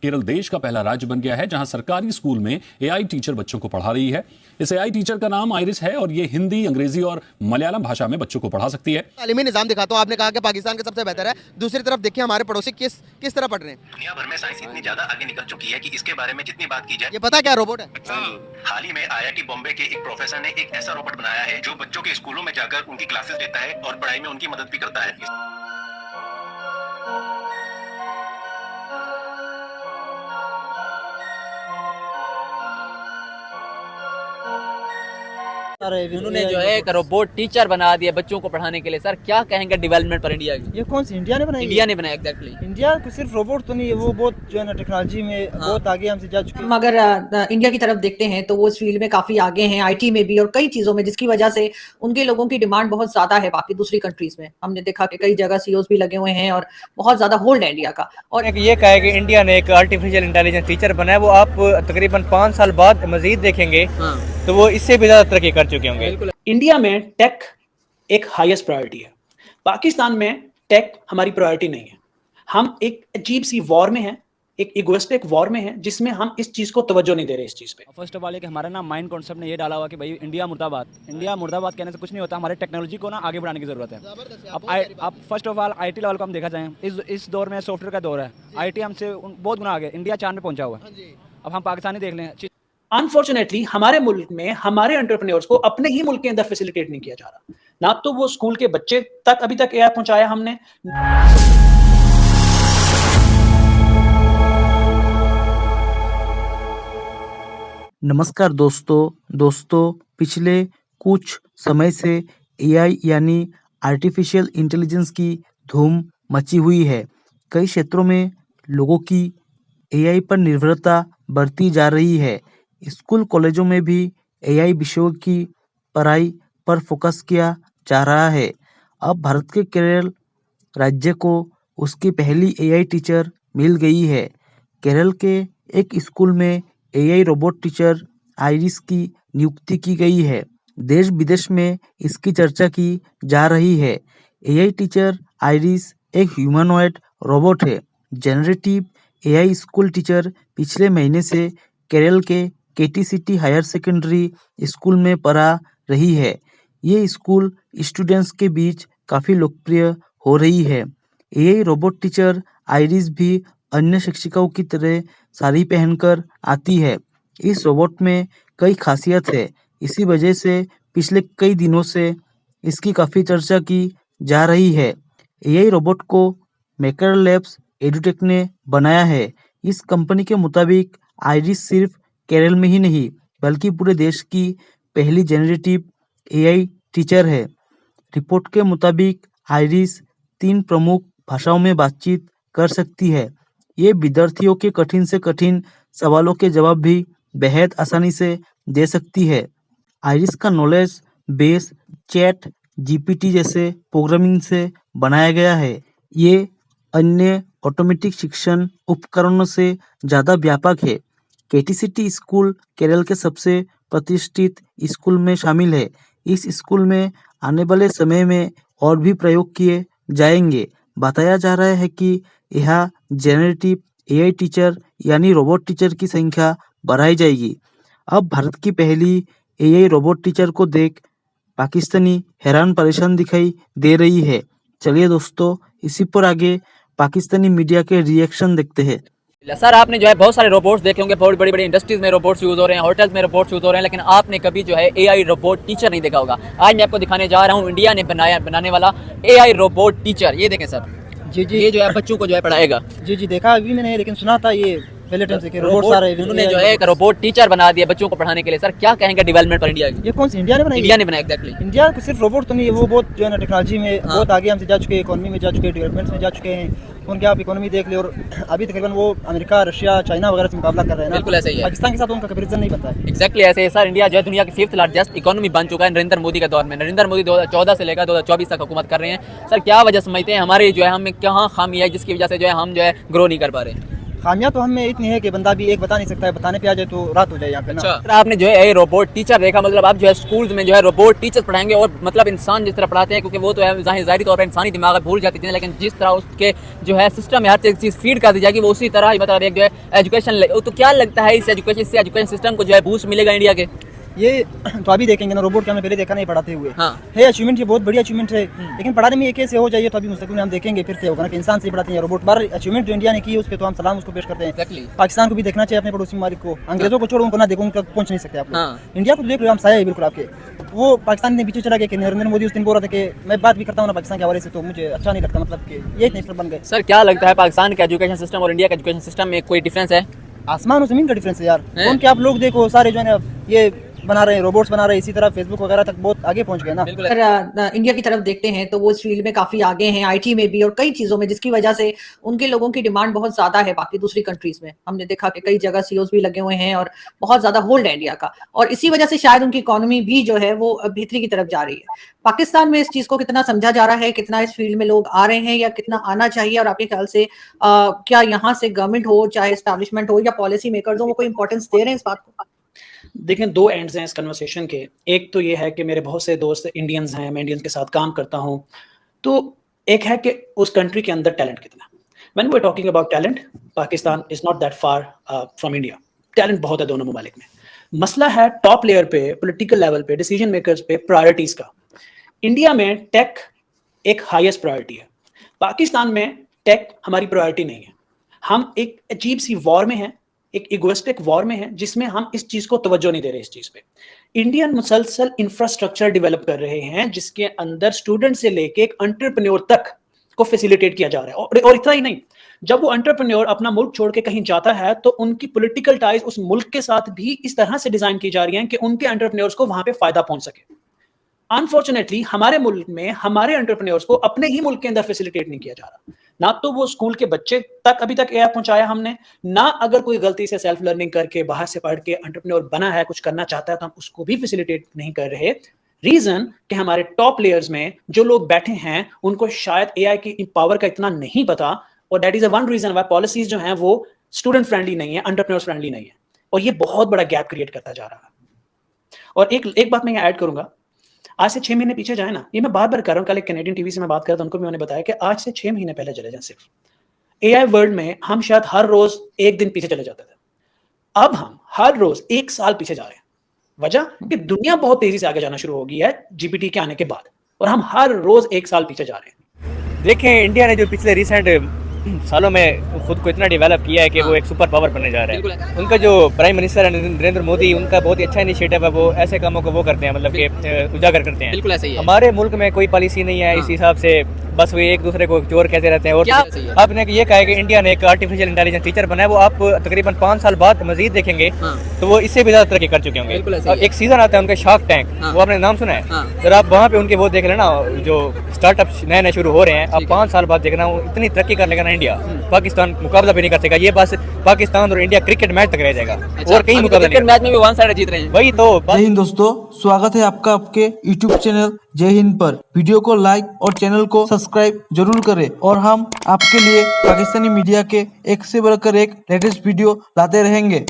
केरल देश का पहला राज्य बन गया है जहां सरकारी स्कूल में एआई टीचर बच्चों को पढ़ा रही है। इस एआई टीचर का नाम आइरिस है और ये हिंदी, अंग्रेजी और मलयालम भाषा में बच्चों को पढ़ा सकती है। तालीमी निजाम दिखाता हूँ, आपने कहा कि पाकिस्तान का सबसे बेहतर है, दूसरी तरफ देखिए हमारे पड़ोसी किस तरह पढ़ रहे हैं। दुनिया भर में साइंस इतनी ज्यादा आगे निकल चुकी है कि इसके बारे में जितनी बात की जाए। ये पता क्या रोबोट है? हाल ही में आईआईटी बॉम्बे के एक प्रोफेसर ने एक ऐसा रोबोट बनाया है जो बच्चों के स्कूलों में जाकर उनकी क्लासेस लेता है और पढ़ाई में उनकी मदद भी करता है। उन्होंने जो है एक रोबोट टीचर बना दिया बच्चों को पढ़ाने के लिए। सर क्या कहेंगे डेवलपमेंट पर इंडिया की? ये कौन सी इंडिया ने बनाई? इंडिया ने बनाया एग्जैक्टली। इंडिया को सिर्फ रोबोट तो नहीं है, वो बहुत जो है ना टेक्नोलॉजी में बहुत आगे हमसे जा चुके हैं। हम अगर इंडिया की तरफ देखते हैं तो वो इस फील्ड में काफी आगे हैं, आईटी में भी और कई चीजों में, जिसकी वजह से उनके लोगों की डिमांड बहुत ज्यादा है बाकी दूसरी कंट्रीज में। हमने देखा कि कई जगह सीईओज भी लगे हुए हैं और बहुत ज्यादा होल्ड है इंडिया का। और एक ये कहा है कि इंडिया ने एक आर्टिफिशियल इंटेलिजेंस टीचर बनाया, वो आप तकरीबन 5 साल बाद मजीद देखेंगे तो वो इससे भी ज्यादा तरक्की कर चुके होंगे। इंडिया में टेक एक हाईएस्ट प्रायोरिटी है, पाकिस्तान में टेक हमारी प्रायोरिटी नहीं है। हम एक अजीब सी वॉर में हैं, एक इगोइस्टिक वॉर में हैं जिसमें हम इस चीज को तवज्जो नहीं दे रहे इस चीज पे। फर्स्ट ऑफ ऑल एक हमारा ना माइंड कॉन्सेप्ट ने ये डाला हुआ कि भाई इंडिया मुर्दाबाद। इंडिया मुर्दाबाद कहने से कुछ नहीं होता, हमारे टेक्नोलॉजी को ना आगे बढ़ाने की जरूरत है। अब first of all IT level को हम देखा जाए, इस दौर में सॉफ्टवेयर का दौर है, आईटी हमसे बहुत गुना आगे, इंडिया चांद पे पहुंचा हुआ है। अब हम पाकिस्तानी देख लें, अनफॉर्चुनेटली हमारे मुल्क में हमारे एंटरप्रेन्योर्स को अपने ही मुल्क के अंदर फैसिलिटेट नहीं किया जा रहा, ना तो वो स्कूल के बच्चे तक अभी तक एआई पहुंचाया हमने। नमस्कार दोस्तों पिछले कुछ समय से एआई यानी आर्टिफिशियल इंटेलिजेंस की धूम मची हुई है। कई क्षेत्रों में लोगों की एआई पर निर्भरता बढ़ती जा रही है। स्कूल कॉलेजों में भी एआई विषयों की पढ़ाई पर फोकस किया जा रहा है। अब भारत के केरल राज्य को उसकी पहली एआई टीचर मिल गई है। केरल के एक स्कूल में एआई रोबोट टीचर आइरिस की नियुक्ति की गई है। देश विदेश में इसकी चर्चा की जा रही है। एआई टीचर आइरिस एक ह्यूमनॉइड रोबोट है। जनरेटिव एआई स्कूल टीचर पिछले महीने से केरल के केटीसीटी हायर सेकेंडरी स्कूल में पढ़ा रही है। ये स्कूल स्टूडेंट्स के बीच काफ़ी लोकप्रिय हो रही है। एआई रोबोट टीचर आइरिस भी अन्य शिक्षिकाओं की तरह साड़ी पहनकर आती है। इस रोबोट में कई खासियत है, इसी वजह से पिछले कई दिनों से इसकी काफ़ी चर्चा की जा रही है। एआई रोबोट को मेकर लैब्स एडुटेक ने बनाया है। इस कंपनी के मुताबिक आइरिस सिर्फ केरल में ही नहीं बल्कि पूरे देश की पहली जनरेटिव एआई टीचर है। रिपोर्ट के मुताबिक आइरिस 3 प्रमुख भाषाओं में बातचीत कर सकती है। ये विद्यार्थियों के कठिन से कठिन सवालों के जवाब भी बेहद आसानी से दे सकती है। आइरिस का नॉलेज बेस चैट जीपीटी जैसे प्रोग्रामिंग से बनाया गया है। ये अन्य ऑटोमेटिक शिक्षण उपकरणों से ज़्यादा व्यापक है। केटीसीटी स्कूल केरल के सबसे प्रतिष्ठित स्कूल में शामिल है। इस स्कूल में आने वाले समय में और भी प्रयोग किए जाएंगे। बताया जा रहा है कि यह जेनरेटिव एआई टीचर यानी रोबोट टीचर की संख्या बढ़ाई जाएगी। अब भारत की पहली एआई रोबोट टीचर को देख पाकिस्तानी हैरान परेशान दिखाई दे रही है। चलिए दोस्तों, इसी पर आगे पाकिस्तानी मीडिया के रिएक्शन देखते हैं। सर आपने जो है बहुत सारे रोबोट्स देखे होंगे, बहुत बड़ी बड़ी इंडस्ट्रीज में रोबोट्स यूज हो रहे हैं, होटल्स में रोबोट्स यूज हो रहे हैं, लेकिन आपने कभी जो है एआई रोबोट टीचर नहीं देखा होगा। आज मैं आपको दिखाने जा रहा हूँ इंडिया ने बनाने वाला एआई रोबोट टीचर। ये देखें सर, जी ये जो है बच्चों को जो है पढ़ाएगा। जी देखा अभी मैंने, लेकिन सुना था ये पहले टाइम से कि रोबोट आ रहे हैं। उन्होंने जो है एक रोबोट टीचर बना दिया बच्चों को पढ़ाने के लिए। सर क्या कहेंगे डेवलपमेंट पर इंडिया की? ये कौन सी इंडिया ने बनाई? इंडिया ने बनाया एग्जैक्टली। इंडिया को सिर्फ रोबोट तो नहीं है, वो बहुत जो है ना टेक्नोलॉजी में बहुत आगे हमसे जा चुके हैं, इकोनॉमी में जा चुके हैं, डेवलपमेंट्स में जा चुके हैं। उनके आप इकोनॉमी देख ले, और अभी तकरीबन वो अमेरिका, रशिया, चाइना वगैरह से मुकाबला कर रहे हैं। बिल्कुल ऐसे ही है। पाकिस्तान के साथ उनका कंपैरिजन नहीं बनता है। एग्जैक्टली ऐसे है सर। इंडिया जो है दुनिया की 5th लार्जेस्ट इकोनॉमी बन चुका है नरेंद्र मोदी के दौर में। नरेंद्र मोदी 2014 से लेकर 2024 तक हुकूमत कर रहे हैं। सर क्या वजह समझते हैं हमारे जो है हमें कहाँ खामी है जिसकी वजह से जो है हम जो है ग्रो नहीं कर पा रहे हैं? खामियां तो हमें इतनी है कि बंदा भी एक बता नहीं सकता है, बताने पे आ जाए तो रात हो जाए यहाँ पे ना। अच्छा, आपने जो है रोबोट टीचर देखा, मतलब आप जो है स्कूल्स में जो है रोबोट टीचर्स पढ़ाएंगे और मतलब इंसान जिस तरह पढ़ाते हैं, क्योंकि वो तो है जाहिर तौर पर इंसानी दिमाग भूल जाती थी, लेकिन जिस तरह उसके जो है सिस्टम में हर चीज़ फीड कर दी जाएगी वो उसी तरह ही मतलब एक जो है एजुकेशन। तो क्या लगता है इस एजुकेशन सिस्टम को जो है बूस्ट मिलेगा इंडिया के? ये तो अभी देखेंगे ना, रोबोट के हमने पहले देखा नहीं पढ़ाते हुए। हाँ। है अचीवमेंट, ये बहुत बड़ी अचीवमेंट है, लेकिन पढ़ाने में ये कैसे हो जाए तो अभी मुस्तकबिल में हम देखेंगे, फिर से होगा ना कि इंसान से पढ़ाते हैं रोबोट। बार अचीवमेंट जो इंडिया ने की है उसके तो हम सलाम उसको पेश करते हैं। पाकिस्तान को भी देखना चाहिए, अपने पड़ोसी ममालिक को। अंग्रेजों को छोड़ो, उनको ना देखो, उनको पहुंच नहीं सकते आप लोग। इंडिया को तो देख लो, हम साया है बिल्कुल आपके। वो पाकिस्तान ने पीछे चला गया कि नरेंद्र मोदी उस दिन बोल रहे थे कि मैं बात भी करता हूँ ना पाकिस्तान के हवाले से, तो मुझे अच्छा नहीं लगता, मतलब कि ये नेशनल बन गए। सर क्या लगता है पाकिस्तान का एजुकेशन सिस्टम और इंडिया का एजुकेशन सिस्टम में कोई डिफरेंस है? आसमान और जमीन का डिफरेंस है यार। उनके आप लोग देखो सारे जो है ये बना रहे हैं, रोबोट्स बना रहे हैं, इसी तरह फेसबुक वगैरह तक बहुत आगे पहुंच गए ना। अगर इंडिया की तरफ देखते हैं तो वो इस फील्ड में काफी आगे हैं, आईटी में भी और कई चीजों में, जिसकी वजह से उनके लोगों की डिमांड बहुत ज्यादा है बाकी दूसरी कंट्रीज में। हमने देखा कि कई जगह सीओज भी लगे हुए हैं और बहुत ज्यादा होल्ड है इंडिया का, और इसी वजह से शायद उनकी इकोनॉमी भी जो है वो बेहतरी की तरफ जा रही है। पाकिस्तान में इस चीज को कितना समझा जा रहा है, कितना इस फील्ड में लोग आ रहे हैं या कितना आना चाहिए, और आपके ख्याल से क्या यहाँ से गवर्नमेंट हो चाहे एस्टैब्लिशमेंट हो या पॉलिसी मेकर्स हो, वो कोई इंपॉर्टेंस दे रहे हैं इस बात को? देखें, दो एंड्स हैं इस कन्वर्सेशन के। एक तो ये है कि मेरे बहुत से दोस्त इंडियंस हैं, मैं इंडियंस के साथ काम करता हूँ, तो एक है कि उस कंट्री के अंदर टैलेंट कितना। When we are talking about talent, Pakistan is not that far from India. Talent बहुत है दोनों ममालिक में। मसला है टॉप लेयर पे, पॉलिटिकल लेवल पे, डिसीजन मेकर्स पे प्रायोरिटीज का। इंडिया में टेक एक हाईएस्ट प्रायोरिटी है, पाकिस्तान में टेक हमारी प्रायोरिटी नहीं है। हम एक अजीब सी वॉर में हैं, एक इगोइस्टिक वॉर में है, जिसमें हम इस चीज को तवज्जो नहीं दे रहे। इस चीज पे इंडियन मुसलसल इंफ्रास्ट्रक्चर डेवलप कर रहे हैं, जिसके अंदर स्टूडेंट से लेके एक एंटरप्रेन्योर तक को फैसिलिटेट किया जा रहा है। और इतना ही नहीं, जब वो एंटरप्रेन्योर अपना मुल्क छोड़ के कहीं जाता है तो उनकी पॉलिटिकल टाइज उस मुल्क के साथ भी इस तरह से डिजाइन की जा रही हैं कि उनके एंटरप्रेन्योर्स को वहां पे फायदा पहुंच सके। अनफॉर्चुनेटली हमारे मुल्क में हमारे एंटरप्रेन्योर्स को अपने ही मुल्क के अंदर फैसिलिटेट नहीं किया जा रहा। ना तो वो स्कूल के बच्चे तक अभी तक एआई पहुंचाया हमने, ना अगर कोई गलती से सेल्फ लर्निंग करके बाहर से पढ़ के एंटरप्रेन्योर बना है, कुछ करना चाहता है, तो हम उसको भी फैसिलिटेट नहीं कर रहे। रीजन कि हमारे टॉप लेयर्स में जो लोग बैठे हैं उनको शायद एआई की पावर का इतना नहीं पता, और that is one reason why policies जो हैं वो स्टूडेंट फ्रेंडली नहीं है, एंटरप्रेन्योर फ्रेंडली नहीं है, और ये बहुत बड़ा गैप क्रिएट करता जा रहा है। और एक बात मैं यहाँ ऐड करूंगा, आज से 6 महीने पीछे जाए ना, ये मैं बार बार कर रहा हूँ। कल एक कैनेडियन टीवी से मैं बात कर रहा था, उनको भी मैंने बताया कि आज से 6 महीने पहले चले जाएं, सिर्फ एआई वर्ल्ड में हम शायद हर रोज एक दिन पीछे चले जाते थे। अब हम हर रोज 1 साल पीछे जा रहे हैं। वजह कि दुनिया बहुत तेजी से आगे जाना शुरू हो गई है जीपीटी के आने के बाद, और हम हर रोज 1 साल पीछे जा रहे हैं। देखें, इंडिया ने जो पिछले रिसेंट सालों में खुद को इतना डेवलप किया है कि वो एक सुपर पावर बनने जा रहा है। उनका जो प्राइम मिनिस्टर है नरेंद्र मोदी, उनका बहुत ही अच्छा इनिशिएटिव है, वो ऐसे कामों को वो करते हैं, मतलब कि उजागर करते हैं। बिल्कुल ऐसे ही है। हमारे मुल्क में कोई पॉलिसी नहीं है इस हिसाब से, बस वो एक दूसरे को चोर कहते रहते हैं। और आपने ये कहा है कि इंडिया ने एक आर्टिफिशियल इंटेलिजेंस टीचर बनाया, वो आप तकरीबन 5 साल बाद मजीद देखेंगे तो वो इससे भी ज्यादा तरक्की कर चुके होंगे। एक सीजन आता है उनका शार्क टैंक, वो आपने नाम सुना है? अगर आप वहाँ पे उनके वो देख लेना, जो स्टार्टअप नए शुरू हो रहे हैं, आप 5 साल बाद देखना वो इतनी तरक्की कर लेगा ना, इंडिया पाकिस्तान मुकाबला भी नहीं कर सकेगा। ये बस पाकिस्तान और इंडिया क्रिकेट मैच तक रह जाएगा, और कहीं मुकाबला नहीं। मैच में भी 1 साइड जीत रहे हैं। वही तो। जय हिंद दोस्तों, स्वागत है आपका आपके YouTube चैनल जय हिंद पर। वीडियो को लाइक और चैनल को सब्सक्राइब जरूर करें, और हम आपके लिए पाकिस्तानी मीडिया के एक से बढ़कर एक लेटेस्ट वीडियो लाते रहेंगे।